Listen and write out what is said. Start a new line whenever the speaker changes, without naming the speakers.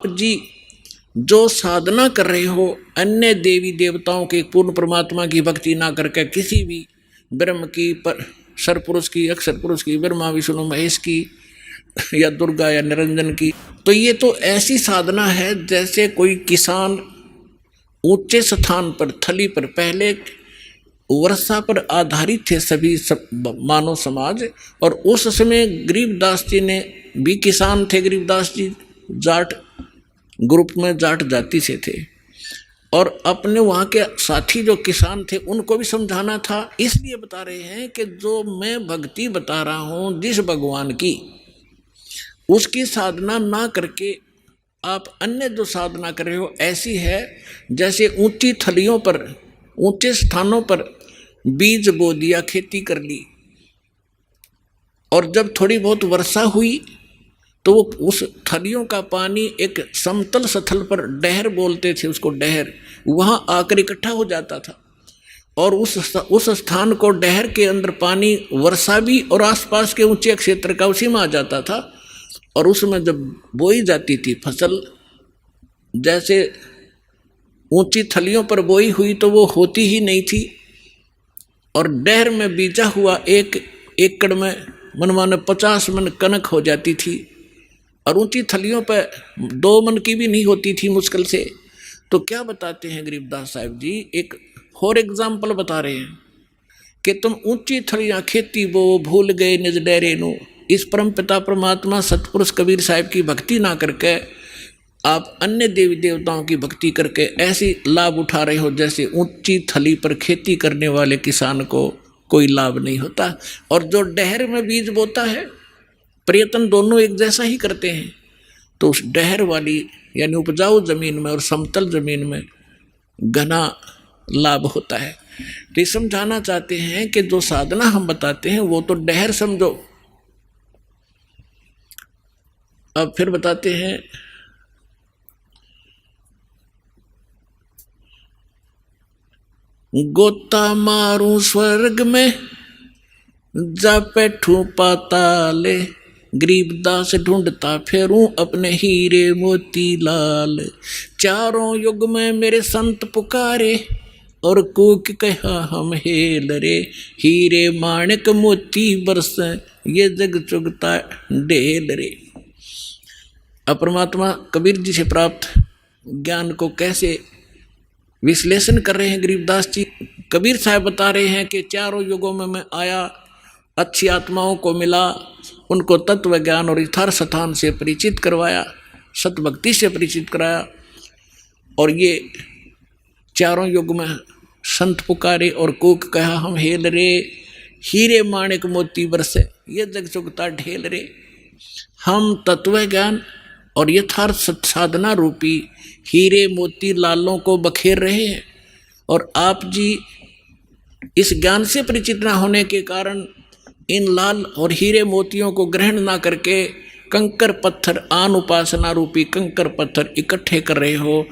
जी जो साधना कर रहे हो अन्य देवी देवताओं के पूर्ण परमात्मा की भक्ति ना करके किसी भी ब्रह्म की पर सरपुरुष की अक्षर पुरुष की ब्रह्मा विष्णु महेश की या दुर्गा या निरंजन की, तो ये तो ऐसी साधना है जैसे कोई किसान ऊंचे स्थान पर थली पर पहले वर्षा पर आधारित थे सभी मानव समाज, और उस समय गरीबदास जी ने भी किसान थे। गरीबदास जी जाट ग्रुप में जाट जाति से थे और अपने वहाँ के साथी जो किसान थे उनको भी समझाना था। इसलिए बता रहे हैं कि जो मैं भक्ति बता रहा हूँ जिस भगवान की, उसकी साधना ना करके आप अन्य जो साधना कर रहे हो ऐसी है जैसे ऊंची थलियों पर ऊंचे स्थानों पर बीज बो दिया, खेती कर ली, और जब थोड़ी बहुत वर्षा हुई तो उस थलियों का पानी एक समतल स्थल पर, डहर बोलते थे उसको, डहर, वहाँ आकर इकट्ठा हो जाता था और उस स्थान को डहर के अंदर पानी वर्षा भी और आसपास के ऊंचे क्षेत्र का उसी में आ जाता था। और उसमें जब बोई जाती थी फसल, जैसे ऊंची थलियों पर बोई हुई तो वो होती ही नहीं थी, और डहर में बीजा हुआ एक एकड़ में मनमाने 50 मन कनक हो जाती थी, और ऊंची थलियों पर 2 मन की भी नहीं होती थी मुश्किल से। तो क्या बताते हैं गरीबदास साहब जी, एक और एग्जाम्पल बता रहे हैं कि तुम ऊंची थलियां खेती बो भूल गए निज डेरे नु। इस परम पिता परमात्मा सतपुरुष कबीर साहब की भक्ति ना करके आप अन्य देवी देवताओं की भक्ति करके ऐसी लाभ उठा रहे हो जैसे ऊंची थली पर खेती करने वाले किसान को कोई लाभ नहीं होता। और जो डहर में बीज बोता है, प्रयत्न दोनों एक जैसा ही करते हैं, तो उस डहर वाली यानी उपजाऊ जमीन में और समतल जमीन में घना लाभ होता है। तो ये समझाना चाहते हैं कि जो साधना हम बताते हैं वो तो डहर समझो। अब फिर बताते हैं, गोता मारूं स्वर्ग में जा बैठूं पाताले, गरीबदास ढूंढता फेरूं अपने हीरे मोती लाल। चारों युग में मेरे संत पुकारे और कूक कहा हम हेल रे, हीरे माणिक मोती बरस ये जग चुगता ढेल रे। परमात्मा कबीर जी से प्राप्त ज्ञान को कैसे विश्लेषण कर रहे हैं गरीबदास जी। कबीर साहब बता रहे हैं कि चारों युगों में मैं आया, अच्छी आत्माओं को मिला, उनको तत्व ज्ञान और यथार्थ स्थान से परिचित करवाया, सतभक्ति से परिचित कराया, और ये चारों युग में संत पुकारे और कूक कहा हम हेल रे, हीरे माणिक मोती बरसे ये जग चुगता ढेल रे। हम तत्व ज्ञान और यथार्थ साधना रूपी हीरे मोती लालों को बखेर रहे हैं, और आप जी इस ज्ञान से परिचित न होने के कारण इन लाल और हीरे मोतियों को ग्रहण ना करके कंकर पत्थर, आन उपासना रूपी कंकर पत्थर इकट्ठे कर रहे हो।